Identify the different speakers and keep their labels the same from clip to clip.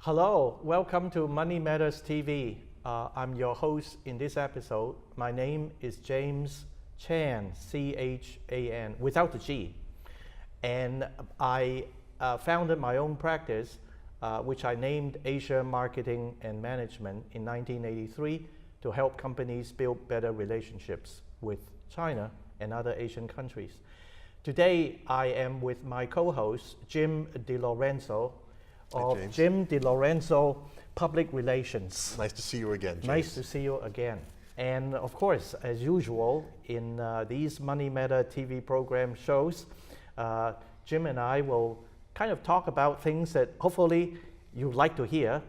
Speaker 1: Hello, welcome to Money Matters TV. I'm your host in this episode. My name is James Chan, C-H-A-N, without the G. And I founded my own practice, which I named Asia Marketing and Management in 1983 to help companies build better relationships with China and other Asian countries. Today, I am with my co-host, Jim DeLorenzo, of Jim DeLorenzo Public Relations.
Speaker 2: Nice to see you again, James.
Speaker 1: Nice to see you again. And of course, as usual, in these Money Matter TV program shows, Jim and I will kind of talk about things that hopefully you'd like to hear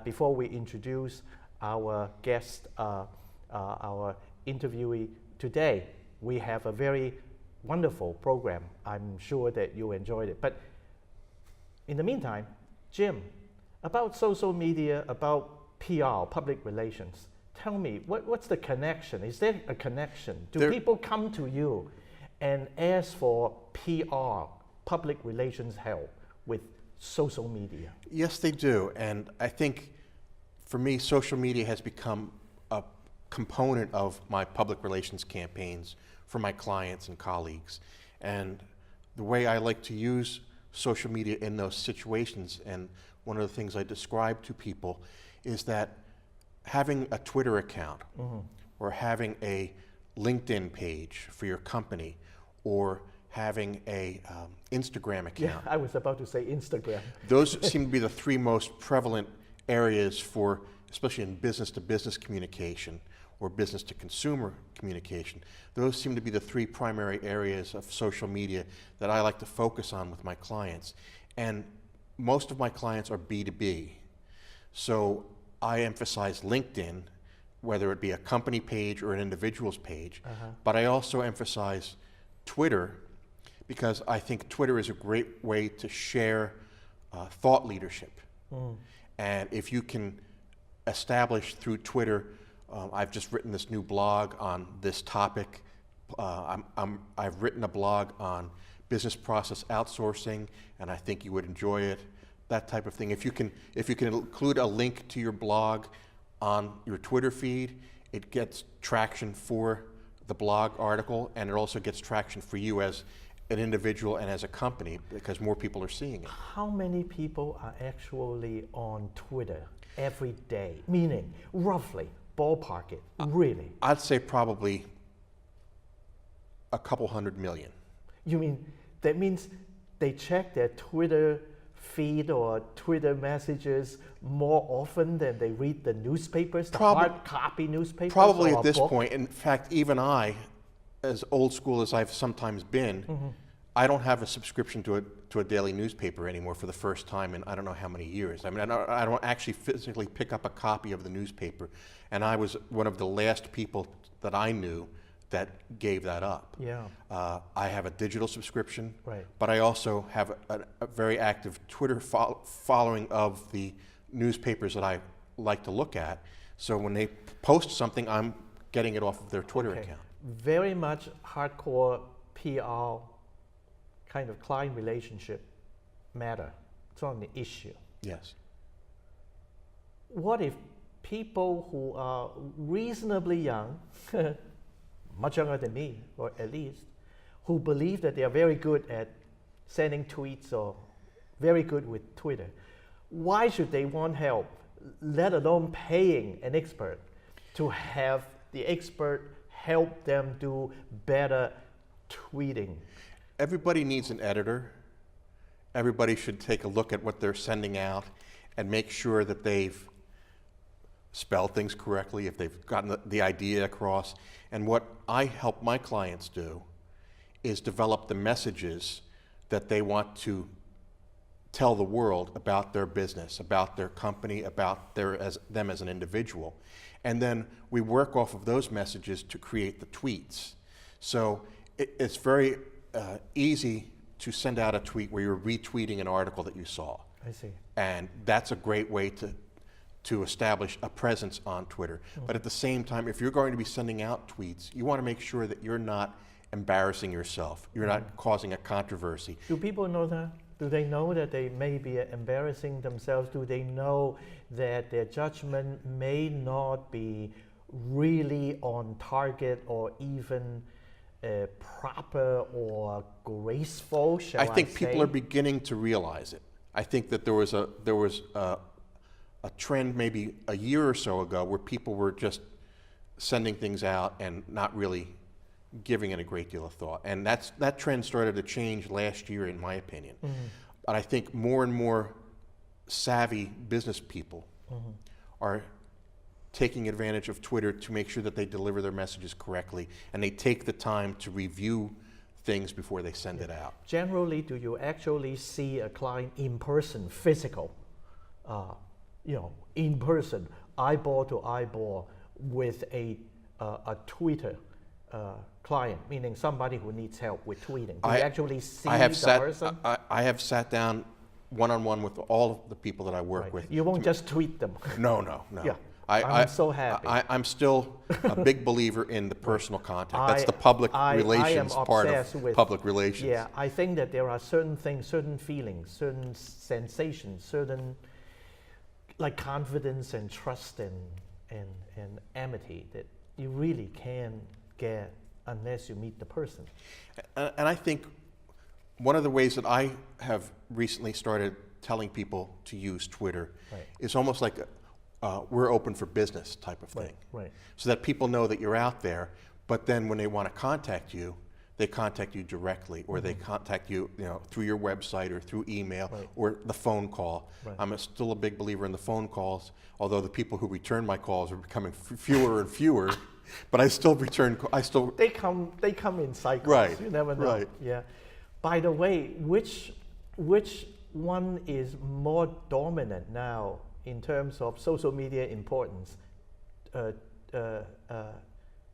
Speaker 1: before we introduce our guest, our interviewee today. We have a very wonderful program. I'm sure that you enjoyed it. But in the meantime, Jim, about social media, about PR, public relations, tell me, what's the connection? Is there a connection? Do people come to you and ask for PR, public relations help with social media?
Speaker 2: Yes, they do. And I think for me, social media has become a component of my public relations campaigns for my clients and colleagues. And the way I like to use social media in those situations, and one of the things I describe to people is that having a Twitter account or having a LinkedIn page for your company or having a Instagram account.
Speaker 1: Yeah, I was about to say Instagram.
Speaker 2: Those seem to be the three most prevalent areas for, especially in business-to-business communication or business-to-consumer communication. Those seem to be the three primary areas of social media that I like to focus on with my clients. And most of my clients are B2B. So I emphasize LinkedIn, whether it be a company page or an individual's page, but I also emphasize Twitter because I think Twitter is a great way to share thought leadership. And if you can establish through Twitter, I've just written this new blog on this topic. I've written a blog on business process outsourcing, and I think you would enjoy it. That type of thing. If you can include a link to your blog on your Twitter feed, it gets traction for the blog article, and it also gets traction for you as an individual and as a company because more people are seeing it.
Speaker 1: How many people are actually on Twitter every day? Meaning, roughly, ballpark it, really?
Speaker 2: I'd say probably a couple 100 million.
Speaker 1: You mean, that means they check their Twitter feed or Twitter messages more often than they read the newspapers, the hard copy newspapers?
Speaker 2: Probably at this point. In fact, even I, as old school as I've sometimes been, I don't have a subscription to a daily newspaper anymore for the first time in I don't know how many years. I mean, I don't actually physically pick up a copy of the newspaper, and I was one of the last people that I knew that gave that up.
Speaker 1: Yeah.
Speaker 2: I have a digital subscription,
Speaker 1: right,
Speaker 2: but I also have a very active Twitter following of the newspapers that I like to look at. So when they post something, I'm getting it off of their Twitter account.
Speaker 1: Very much hardcore PR kind of client relationship matter. It's on the issue.
Speaker 2: Yes.
Speaker 1: What if people who are reasonably young, much younger than me, or at least, who believe that they are very good at sending tweets or very good with Twitter, why should they want help, let alone paying an expert to have the expert help them do better tweeting?
Speaker 2: Everybody needs an editor. Everybody should take a look at what they're sending out and make sure that they've spelled things correctly, if they've gotten the idea across. And what I help my clients do is develop the messages that they want to tell the world about their business, about their company, about them as an individual. And then we work off of those messages to create the tweets. So it's very easy to send out a tweet where you're retweeting an article that you saw.
Speaker 1: I see.
Speaker 2: And that's a great way to establish a presence on Twitter. But at the same time, if you're going to be sending out tweets, you want to make sure that you're not embarrassing yourself. You're not causing a controversy.
Speaker 1: Do people know that? Do they know that they may be embarrassing themselves? Do they know that their judgment may not be really on target or even proper or graceful, shall I say?
Speaker 2: I think people are beginning to realize it. I think that there was a trend maybe a year or so ago where people were just sending things out and not really giving it a great deal of thought. And that trend started to change last year, in my opinion. But I think more and more savvy business people are taking advantage of Twitter to make sure that they deliver their messages correctly, and they take the time to review things before they send it out.
Speaker 1: Generally, do you actually see a client in person, physical, in person, eyeball to eyeball with a Twitter client, meaning somebody who needs help with tweeting? Do you actually see the person?
Speaker 2: I have sat down one-on-one with all of the people that I work with.
Speaker 1: You won't just tweet them.
Speaker 2: No.
Speaker 1: Yeah. I'm so happy.
Speaker 2: I'm still a big believer in the personal contact. That's the public relations part of public relations.
Speaker 1: Yeah, I think that there are certain things, certain feelings, certain sensations, certain like confidence and trust and amity that you really can't get unless you meet the person.
Speaker 2: And I think one of the ways that I have recently started telling people to use Twitter is almost like we're open for business type of thing.
Speaker 1: Right.
Speaker 2: So that people know that you're out there, but then when they want to contact you, they contact you directly, or they contact you, through your website or through email or the phone call. I'm still a big believer in the phone calls, although the people who return my calls are becoming fewer and fewer. But I still return. They come in cycles.
Speaker 1: Right. You never know.
Speaker 2: Right.
Speaker 1: Yeah. By the way, which one is more dominant now in terms of social media importance?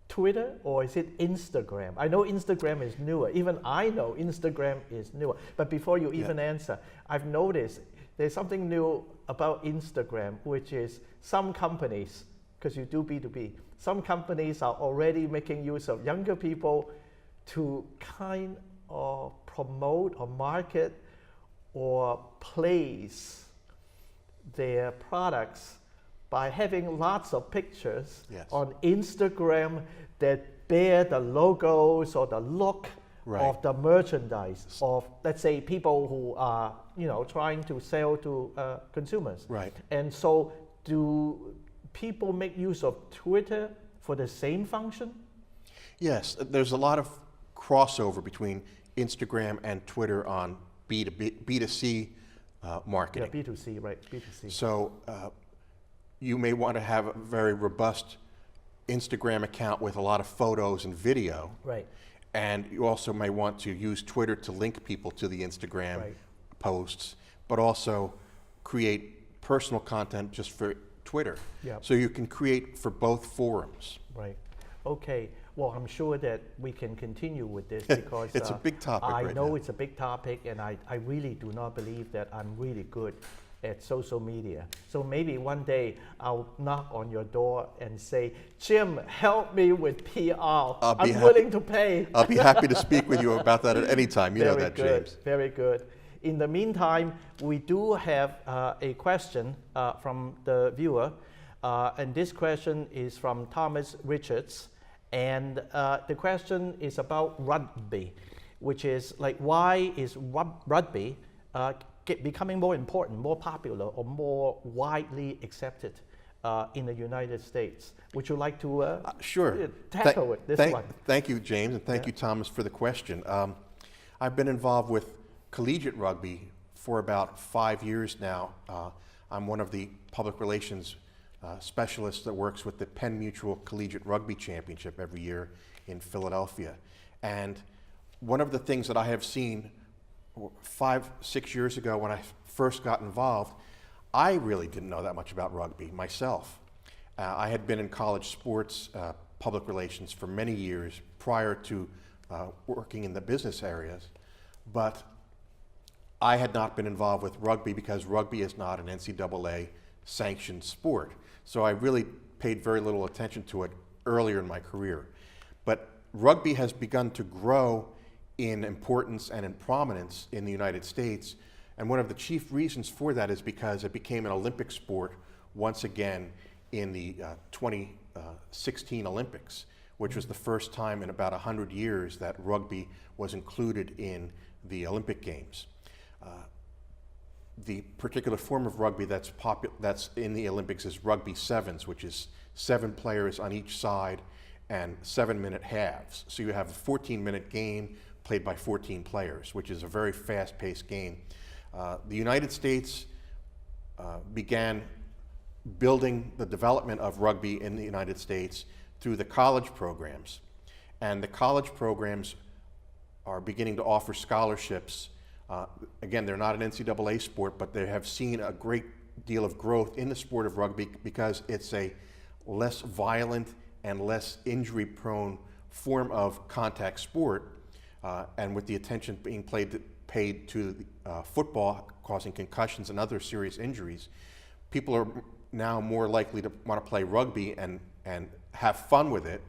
Speaker 1: Twitter, or is it Instagram? I know Instagram is newer. Even I know Instagram is newer. But before you even answer, I've noticed there's something new about Instagram, which is some companies, because you do B2B, some companies are already making use of younger people to kind of promote or market or place their products by having lots of pictures on Instagram that bear the logos or the look of the merchandise of, let's say, people who are trying to sell to consumers.
Speaker 2: Right.
Speaker 1: And so, do people make use of Twitter for the same function?
Speaker 2: Yes, there's a lot of crossover between Instagram and Twitter on B2C marketing.
Speaker 1: Yeah, B2C, right, B2C.
Speaker 2: So you may want to have a very robust Instagram account with a lot of photos and video.
Speaker 1: Right.
Speaker 2: And you also may want to use Twitter to link people to the Instagram posts, but also create personal content just for Twitter.
Speaker 1: Yep.
Speaker 2: So you can create for both forums.
Speaker 1: Right. Okay. Well, I'm sure that we can continue with this because
Speaker 2: it's a big topic
Speaker 1: I
Speaker 2: right
Speaker 1: know
Speaker 2: now.
Speaker 1: It's a big topic, and I really do not believe that I'm really good at social media. So maybe one day I'll knock on your door and say, Jim, help me with PR. I'm willing to pay.
Speaker 2: I'll be happy to speak with you about that at any time. You know that, James.
Speaker 1: Very good. In the meantime, we do have a question from the viewer, and this question is from Thomas Richards. And the question is about rugby, which is like, why is rugby becoming more important, more popular, or more widely accepted in the United States? Would you like to tackle with this one?
Speaker 2: Thank you, James, and thank you, Thomas, for the question. I've been involved with collegiate rugby for about 5 years now. I'm one of the public relations specialist that works with the Penn Mutual Collegiate Rugby Championship every year in Philadelphia. And one of the things that I have seen 5-6 years ago when I first got involved, I really didn't know that much about rugby myself. I had been in college sports, public relations for many years prior to working in the business areas, but I had not been involved with rugby because rugby is not an NCAA sanctioned sport. So I really paid very little attention to it earlier in my career. But rugby has begun to grow in importance and in prominence in the United States And one of the chief reasons for that is because it became an Olympic sport once again in the 2016 Olympics, which was the first time in about 100 years that rugby was included in the Olympic Games. The particular form of rugby that's in the Olympics is rugby sevens, which is 7 players on each side and 7-minute halves. So you have a 14-minute game played by 14 players, which is a very fast-paced game. The United States began building the development of rugby in the United States through the college programs. And the college programs are beginning to offer scholarships. Again, they're not an NCAA sport, but they have seen a great deal of growth in the sport of rugby because it's a less violent and less injury-prone form of contact sport, and with the attention being paid to football causing concussions and other serious injuries, people are now more likely to want to play rugby and have fun with it.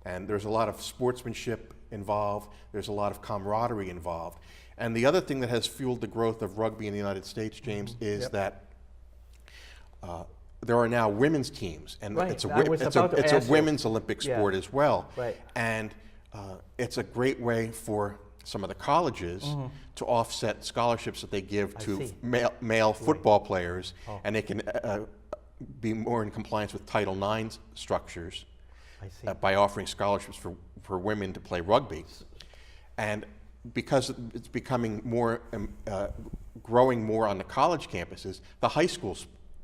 Speaker 2: And there's a lot of sportsmanship involved. There's a lot of camaraderie involved. And the other thing that has fueled the growth of rugby in the United States, James, is that there are now women's teams, and it's a women's Olympic sport as well.
Speaker 1: Right.
Speaker 2: And it's a great way for some of the colleges to offset scholarships that they give to male football players, and they can be more in compliance with Title IX structures by offering scholarships for women to play rugby. And because it's becoming more, growing more on the college campuses, the high school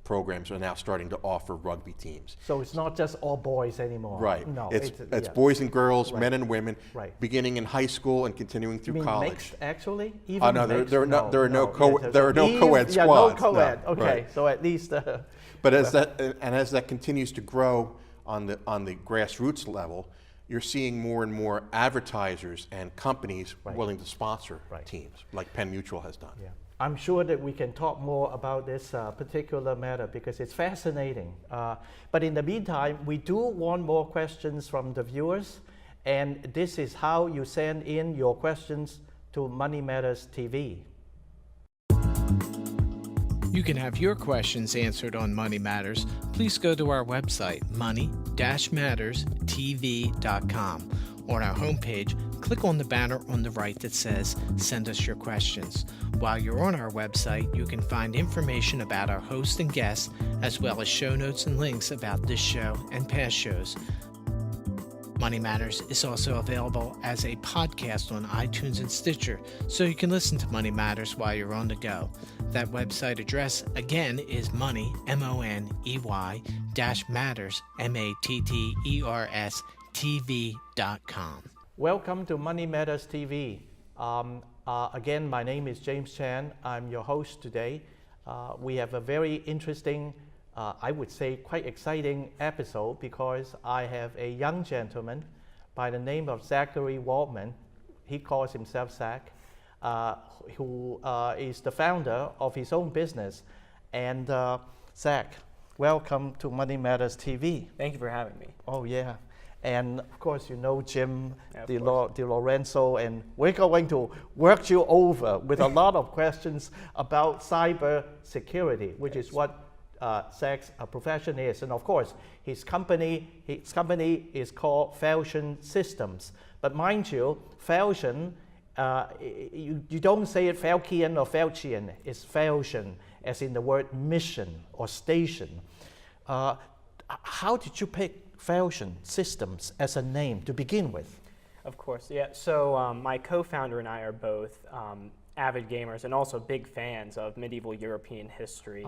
Speaker 2: programs are now starting to offer rugby teams.
Speaker 1: So it's not just all boys anymore.
Speaker 2: Right.
Speaker 1: No,
Speaker 2: it's boys and girls, men and women, beginning in high school and continuing through college.
Speaker 1: Mixed, actually? Even
Speaker 2: oh no, there are no co-ed squads.
Speaker 1: Yeah, no co-ed.
Speaker 2: No,
Speaker 1: okay,
Speaker 2: right.
Speaker 1: so at least.
Speaker 2: But as that continues to grow on the grassroots level, you're seeing more and more advertisers and companies willing to sponsor teams, like Penn Mutual has done.
Speaker 1: Yeah. I'm sure that we can talk more about this particular matter because it's fascinating. But in the meantime, we do want more questions from the viewers, and this is how you send in your questions to Money Matters TV.
Speaker 3: You can have your questions answered on Money Matters. Please go to our website, money-matterstv.com. On our homepage, click on the banner on the right that says, Send us your questions. While you're on our website, you can find information about our hosts and guests, as well as show notes and links about this show and past shows. Money Matters is also available as a podcast on iTunes and Stitcher, so you can listen to Money Matters while you're on the go. That website address, again, is money, M-O-N-E-Y, -matters, M-A-T-T-E-R-S, TV.com.
Speaker 1: Welcome to Money Matters TV. Again, my name is James Chan. I'm your host today. We have a very interesting, I would say quite exciting episode because I have a young gentleman by the name of Zachary Waldman. He calls himself Zach, who is the founder of his own business. And Zach, welcome to Money Matters TV.
Speaker 4: Thank you for having me.
Speaker 1: Oh yeah. And of course, you know Jim DeLorenzo, and we're going to work you over with a lot of questions about cyber security, which is what Zach's profession is. And of course, his company is called Falchion Systems. But mind you, Falchion, you don't say it Falchion or Falchion, it's Falchion, as in the word mission or station. How did you pick Falchion Systems as a name to begin with?
Speaker 4: Of course, yeah. So my co-founder and I are both avid gamers and also big fans of medieval European history.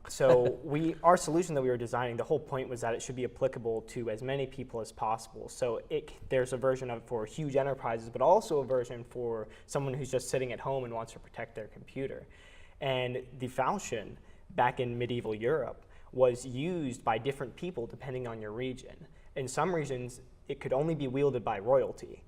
Speaker 4: So our solution that we were designing, the whole point was that it should be applicable to as many people as possible. So there's a version of it for huge enterprises, but also a version for someone who's just sitting at home and wants to protect their computer. And the falchion, back in medieval Europe, was used by different people depending on your region. In some regions, it could only be wielded by royalty,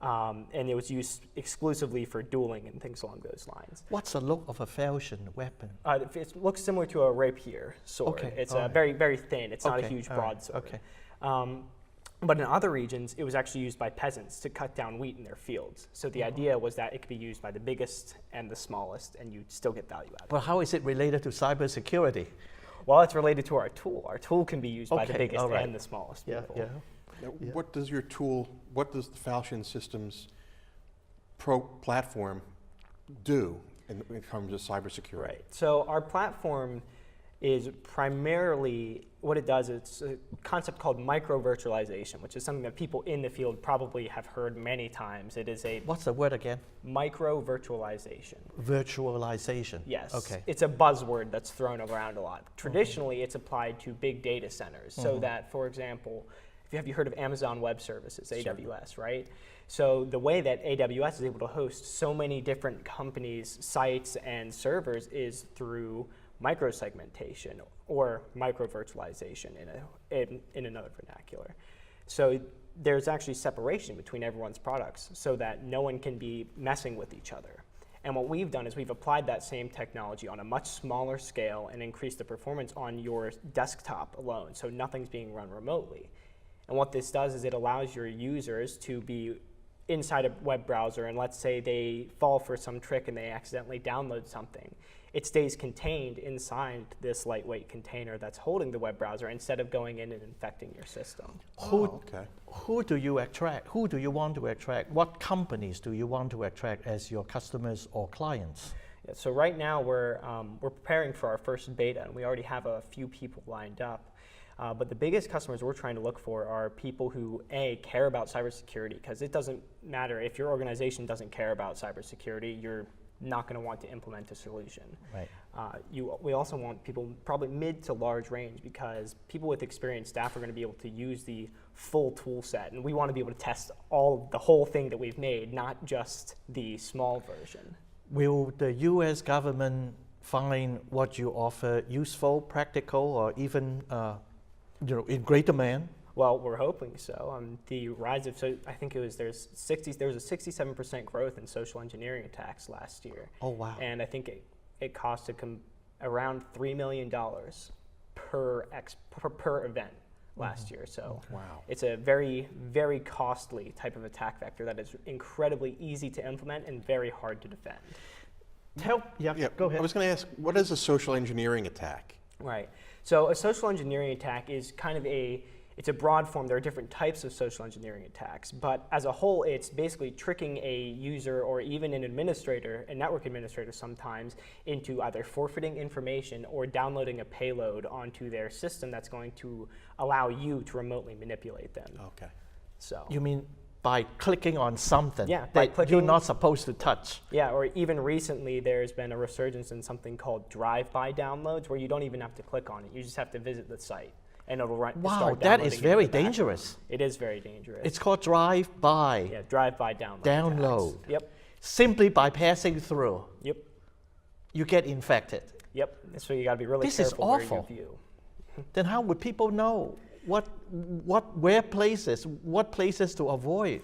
Speaker 4: and it was used exclusively for dueling and things along those lines.
Speaker 1: What's the look of a falchion weapon?
Speaker 4: It looks similar to a rapier sword.
Speaker 1: Okay.
Speaker 4: It's very, very thin. It's not a huge broadsword. But in other regions, it was actually used by peasants to cut down wheat in their fields. So the idea was that it could be used by the biggest and the smallest, and you'd still get value out of it.
Speaker 1: But how is it related to cybersecurity?
Speaker 4: Well, it's related to our tool. Our tool can be used by the
Speaker 1: Okay,
Speaker 4: biggest
Speaker 1: all right.
Speaker 4: and the smallest
Speaker 1: Yeah,
Speaker 4: people.
Speaker 1: yeah.
Speaker 2: Now,
Speaker 1: Yeah.
Speaker 2: what does the Falchion Systems platform do in terms of cybersecurity?
Speaker 4: Right. So our platform is primarily, what it does, it's a concept called micro-virtualization, which is something that people in the field probably have heard many times. It is a
Speaker 1: What's the word again?
Speaker 4: micro-virtualization.
Speaker 1: Virtualization.
Speaker 4: Yes.
Speaker 1: Okay.
Speaker 4: It's a buzzword that's thrown around a lot. Traditionally, it's applied to big data centers. So that, for example, have you heard of Amazon Web Services, AWS, right? So the way that AWS is able to host so many different companies' sites and servers is through microsegmentation or micro-virtualization in another vernacular. So there's actually separation between everyone's products so that no one can be messing with each other. And what we've done is we've applied that same technology on a much smaller scale and increased the performance on your desktop alone, so nothing's being run remotely. And what this does is it allows your users to be inside a web browser, and let's say they fall for some trick and they accidentally download something. It stays contained inside this lightweight container that's holding the web browser instead of going in and infecting your system.
Speaker 1: Who do you attract? Who do you want to attract? What companies do you want to attract as your customers or clients?
Speaker 4: Yeah, so right now we're preparing for our first beta, and we already have a few people lined up. But the biggest customers we're trying to look for are people who, A, care about cybersecurity, because it doesn't matter if your organization doesn't care about cybersecurity, you're not going to want to implement a solution.
Speaker 1: Right.
Speaker 4: We also want people probably mid to large range, because people with experienced staff are going to be able to use the full tool set, and we want to be able to test the whole thing that we've made, not just the small version.
Speaker 1: Will the U.S. government find what you offer useful, practical, or even in great demand?
Speaker 4: Well, we're hoping so. The rise of, I think there was a 67% growth in social engineering attacks last year.
Speaker 1: Oh, wow.
Speaker 4: And I think it cost around $3 million per event last year. So
Speaker 2: Wow.
Speaker 4: it's a very, very costly type of attack vector that is incredibly easy to implement and very hard to defend.
Speaker 1: Go ahead.
Speaker 2: I was going to ask, what is a social engineering attack?
Speaker 4: Right. So a social engineering attack is kind of it's a broad form. There are different types of social engineering attacks, but as a whole, it's basically tricking a user or even an administrator, a network administrator sometimes, into either forfeiting information or downloading a payload onto their system that's going to allow you to remotely manipulate them.
Speaker 2: Okay.
Speaker 4: So
Speaker 1: You mean by clicking on something
Speaker 4: Yeah, by
Speaker 1: that
Speaker 4: clicking-
Speaker 1: you're not supposed to touch?
Speaker 4: yeah, or even recently there's been a resurgence in something called drive-by downloads, where you don't even have to click on it. You just have to visit the site, and it'll run.
Speaker 1: Wow,
Speaker 4: start
Speaker 1: that
Speaker 4: downloading
Speaker 1: is
Speaker 4: it in
Speaker 1: very
Speaker 4: the background.
Speaker 1: dangerous.
Speaker 4: It is very dangerous.
Speaker 1: It's called drive-by.
Speaker 4: Yeah, drive-by download.
Speaker 1: Download.
Speaker 4: attacks. Yep.
Speaker 1: Simply by passing through,
Speaker 4: Yep.
Speaker 1: you get infected.
Speaker 4: Yep. So you got to be really
Speaker 1: This is
Speaker 4: careful where
Speaker 1: awful.
Speaker 4: you view.
Speaker 1: Then how would people know what places to avoid?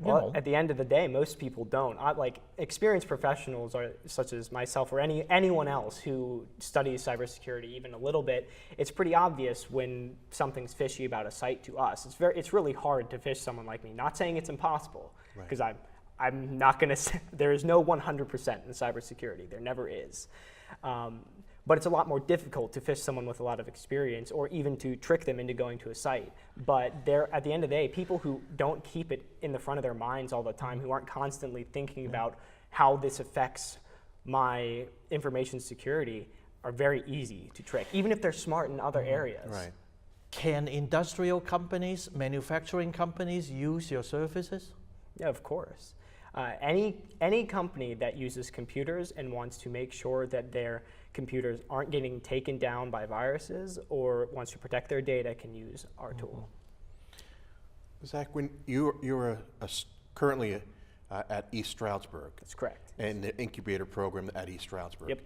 Speaker 4: Well, at the end of the day, most people don't. Like experienced professionals, such as myself or anyone else who studies cybersecurity even a little bit, it's pretty obvious when something's fishy about a site to us. It's really hard to phish someone like me. Not saying it's impossible, because I'm not going to. There is no 100% in cybersecurity. There never is. But it's a lot more difficult to phish someone with a lot of experience, or even to trick them into going to a site. But at the end of the day, people who don't keep it in the front of their minds all the time, who aren't constantly thinking about how this affects my information security, are very easy to trick, even if they're smart in other areas.
Speaker 2: Right.
Speaker 1: Can industrial companies, manufacturing companies use your services?
Speaker 4: Yeah, of course. Any company that uses computers and wants to make sure that their computers aren't getting taken down by viruses or wants to protect their data can use our tool.
Speaker 2: Zach, when you're currently at East Stroudsburg.
Speaker 4: That's correct.
Speaker 2: And the incubator program at East Stroudsburg.
Speaker 4: Yep.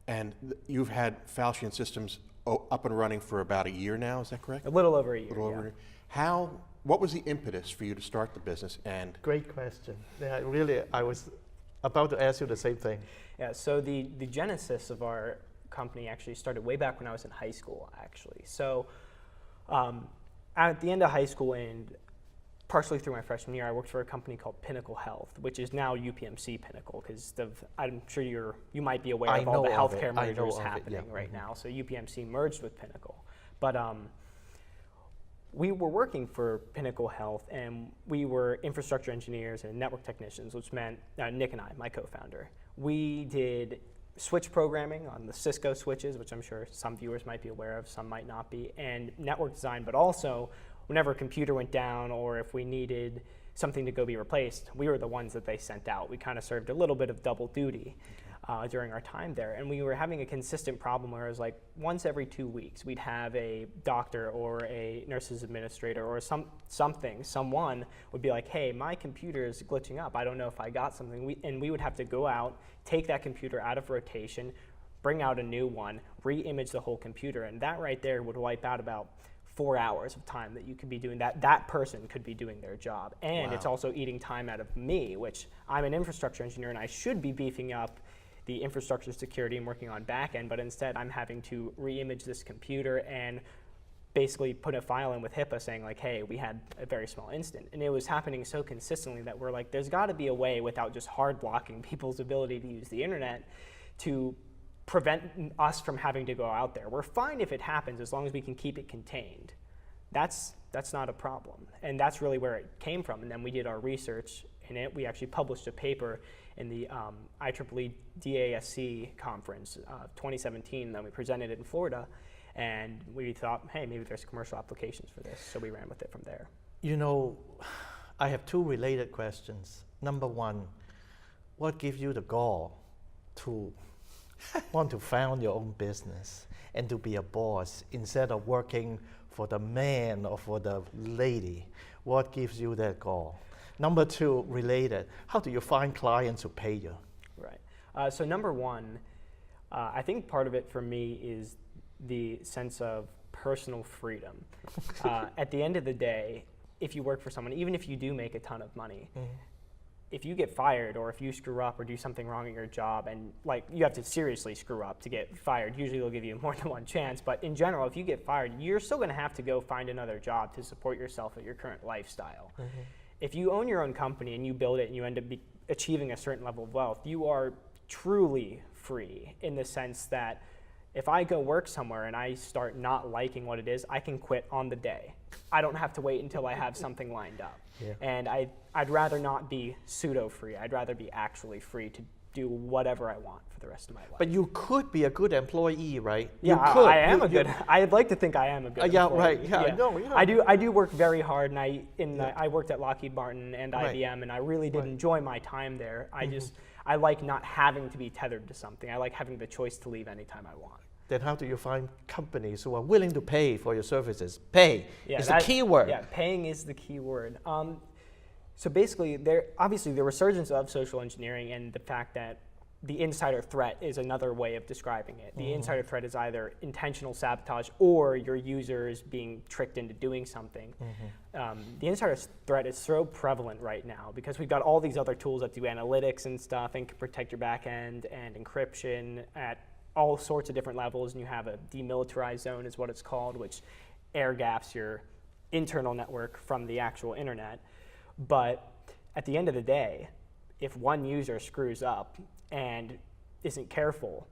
Speaker 2: And you've had Falchion Systems up and running for about a year now, is that correct?
Speaker 4: A little over a year.
Speaker 2: A little over a
Speaker 4: yeah.
Speaker 2: year. What was the impetus for you to start the business? And
Speaker 1: Great question. Yeah, really, I was about to ask you the same thing.
Speaker 4: Yeah, so the genesis of our company actually started way back when I was in high school, actually. So at the end of high school and partially through my freshman year, I worked for a company called Pinnacle Health, which is now UPMC Pinnacle, because I'm sure you might be aware of all the healthcare mergers happening right now. So UPMC merged with Pinnacle. But we were working for Pinnacle Health, and we were infrastructure engineers and network technicians, which meant Nick and I, my co-founder, we did switch programming on the Cisco switches, which I'm sure some viewers might be aware of, some might not be, and network design, but also whenever a computer went down or if we needed something to go be replaced, we were the ones that they sent out. We kind of served a little bit of double duty during our time there. And we were having a consistent problem where it was like once every 2 weeks, we'd have a doctor or a nurse's administrator or someone would be like, hey, my computer is glitching up. I don't know if I got something. And we would have to go out, take that computer out of rotation, bring out a new one, re-image the whole computer. And that right there would wipe out about 4 hours of time that you could be doing that person could be doing their job. And It's also eating time out of me, which I'm an infrastructure engineer and I should be beefing up the infrastructure security and working on back end, but instead I'm having to re-image this computer and basically put a file in with HIPAA saying like, hey, we had a very small incident. And it was happening so consistently that we're like, there's gotta be a way without just hard blocking people's ability to use the internet to prevent us from having to go out there. We're fine if it happens as long as we can keep it contained. That's not a problem. And that's really where it came from. And then we did our research in it. We actually published a paper in the IEEE DASC conference 2017, and then we presented it in Florida. And we thought, hey, maybe there's commercial applications for this. So we ran with it from there.
Speaker 1: You know, I have two related questions. Number one, what gives you the gall to want to found your own business and to be a boss instead of working for the man or for the lady? What gives you that gall? Number two, related, how do you find clients who pay you?
Speaker 4: Right. So number one, I think part of it for me is the sense of personal freedom. At the end of the day, if you work for someone, even if you do make a ton of money, if you get fired or if you screw up or do something wrong at your job, and like you have to seriously screw up to get fired, usually they'll give you more than one chance, but in general, if you get fired, you're still gonna have to go find another job to support yourself at your current lifestyle. If you own your own company and you build it and you end up achieving a certain level of wealth, you are truly free in the sense that if I go work somewhere and I start not liking what it is, I can quit on the day. I don't have to wait until I have something lined up. Yeah. And I'd rather not be pseudo-free. I'd rather be actually free to do whatever I want for the rest of my life.
Speaker 1: But you could be a good employee, right?
Speaker 4: Yeah,
Speaker 1: you could.
Speaker 4: I am a good. I'd like to think I am a good.
Speaker 1: Yeah,
Speaker 4: employee.
Speaker 1: right. Yeah, no, yeah.
Speaker 4: I do work very hard, and I worked at Lockheed Martin and IBM, and I really did enjoy my time there. I like not having to be tethered to something. I like having the choice to leave anytime I want.
Speaker 1: Then how do you find companies who are willing to pay for your services? Pay is the key word.
Speaker 4: Yeah, paying is the key word. So basically, obviously the resurgence of social engineering and the fact that the insider threat is another way of describing it. The insider threat is either intentional sabotage or your users being tricked into doing something. The insider threat is so prevalent right now because we've got all these other tools that do analytics and stuff and can protect your back end and encryption at all sorts of different levels, and you have a demilitarized zone is what it's called, which air gaps your internal network from the actual internet. But at the end of the day, if one user screws up and isn't careful,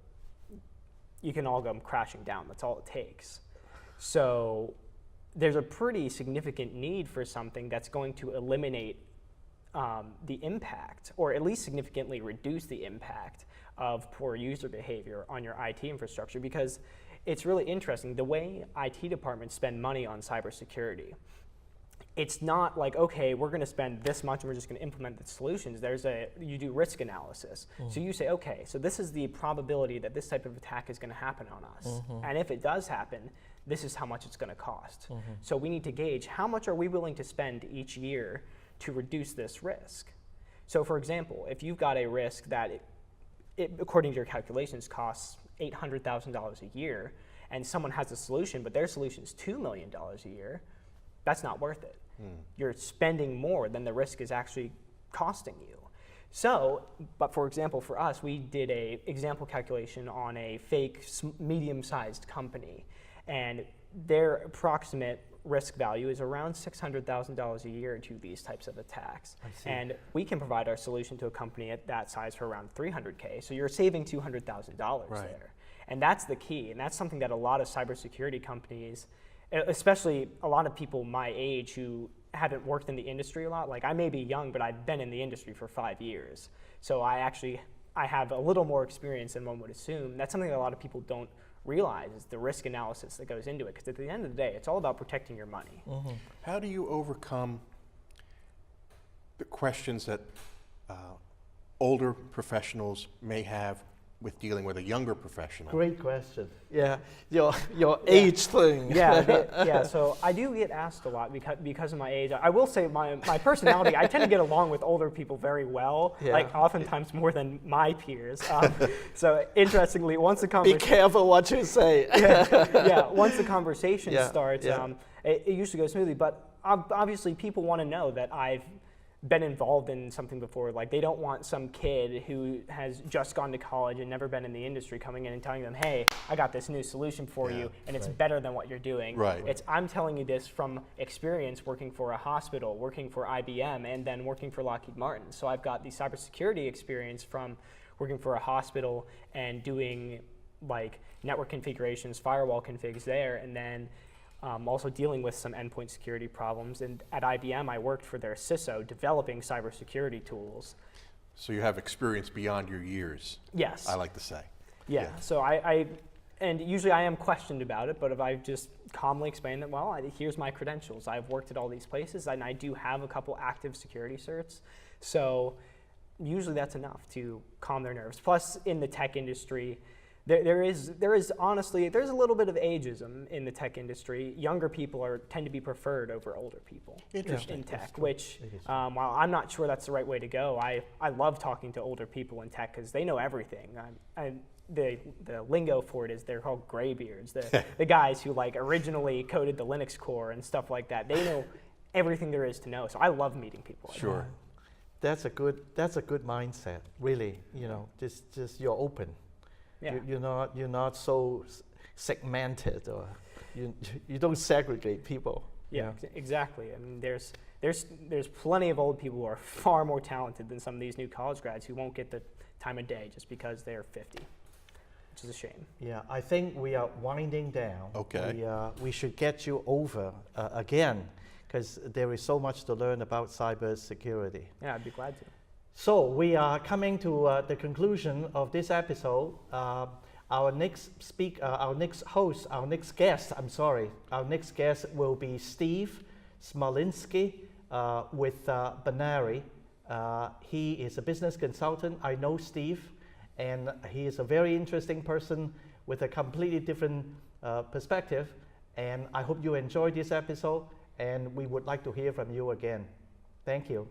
Speaker 4: you can all go crashing down. That's all it takes. So there's a pretty significant need for something that's going to eliminate the impact, or at least significantly reduce the impact of poor user behavior on your IT infrastructure, because it's really interesting. The way IT departments spend money on cybersecurity, it's not like, okay, we're going to spend this much and we're just going to implement the solutions. You do risk analysis. So you say, okay, so this is the probability that this type of attack is going to happen on us. And if it does happen, this is how much it's going to cost. So we need to gauge how much are we willing to spend each year to reduce this risk. So for example, if you've got a risk that according to your calculations, costs $800,000 a year, and someone has a solution, but their solution is $2 million a year, that's not worth it. You're spending more than the risk is actually costing you. So, but for example, for us, we did a example calculation on a fake medium-sized company, and their approximate risk value is around $600,000 a year to these types of attacks.
Speaker 1: I see.
Speaker 4: And we can provide our solution to a company at that size for around $300K. So you're saving $200,000
Speaker 2: Right.
Speaker 4: there. And that's the key. And that's something that a lot of cybersecurity companies, especially a lot of people my age who haven't worked in the industry a lot, like I may be young, but I've been in the industry for 5 years. So I have a little more experience than one would assume. That's something that a lot of people don't realize, is the risk analysis that goes into it. Because at the end of the day, it's all about protecting your money.
Speaker 1: Mm-hmm.
Speaker 2: How do you overcome the questions that older professionals may have with dealing with a younger professional?
Speaker 1: Great question. Yeah, your age thing.
Speaker 4: Yeah. So I do get asked a lot because of my age. I will say my personality, I tend to get along with older people very well, like oftentimes more than my peers. So interestingly, once the
Speaker 1: Be
Speaker 4: conversation...
Speaker 1: careful what you say.
Speaker 4: once the conversation starts,
Speaker 1: yeah.
Speaker 4: It usually goes smoothly. But obviously people want to know that I've been involved in something before. Like, they don't want some kid who has just gone to college and never been in the industry coming in and telling them, hey, I got this new solution for you, and it's better than what you're doing.
Speaker 2: Right.
Speaker 4: It's, I'm telling you this from experience working for a hospital, working for IBM, and then working for Lockheed Martin. So I've got the cybersecurity experience from working for a hospital and doing like network configurations, firewall configs there, and then also dealing with some endpoint security problems. And at IBM, I worked for their CISO developing cybersecurity tools.
Speaker 2: So you have experience beyond your years.
Speaker 4: Yes.
Speaker 2: I like to say.
Speaker 4: Yeah. So and usually I am questioned about it, but if I just calmly explain that, well, here's my credentials. I've worked at all these places, and I do have a couple active security certs. So usually that's enough to calm their nerves. Plus, in the tech industry, there is honestly, there's a little bit of ageism in the tech industry. Younger people tend to be preferred over older people in tech, which while I'm not sure that's the right way to go, I love talking to older people in tech because they know everything. The lingo for it is they're called graybeards, the guys who like originally coded the Linux core and stuff like that. They know everything there is to know. So I love meeting people like
Speaker 2: Sure.
Speaker 1: That's a good mindset, really. Just you're open.
Speaker 4: Yeah.
Speaker 1: You're not so segmented, or you don't segregate people.
Speaker 4: Yeah, exactly. I mean, there's plenty of old people who are far more talented than some of these new college grads who won't get the time of day just because they're 50, which is a shame.
Speaker 1: Yeah, I think we are winding down.
Speaker 2: Okay.
Speaker 1: We should get you over again, because there is so much to learn about cybersecurity.
Speaker 4: Yeah, I'd be glad to.
Speaker 1: So we are coming to the conclusion of this episode. Our next guest will be Steve Smolinski with Banari. He is a business consultant. I know Steve, and he is a very interesting person with a completely different perspective. And I hope you enjoyed this episode, and we would like to hear from you again. Thank you.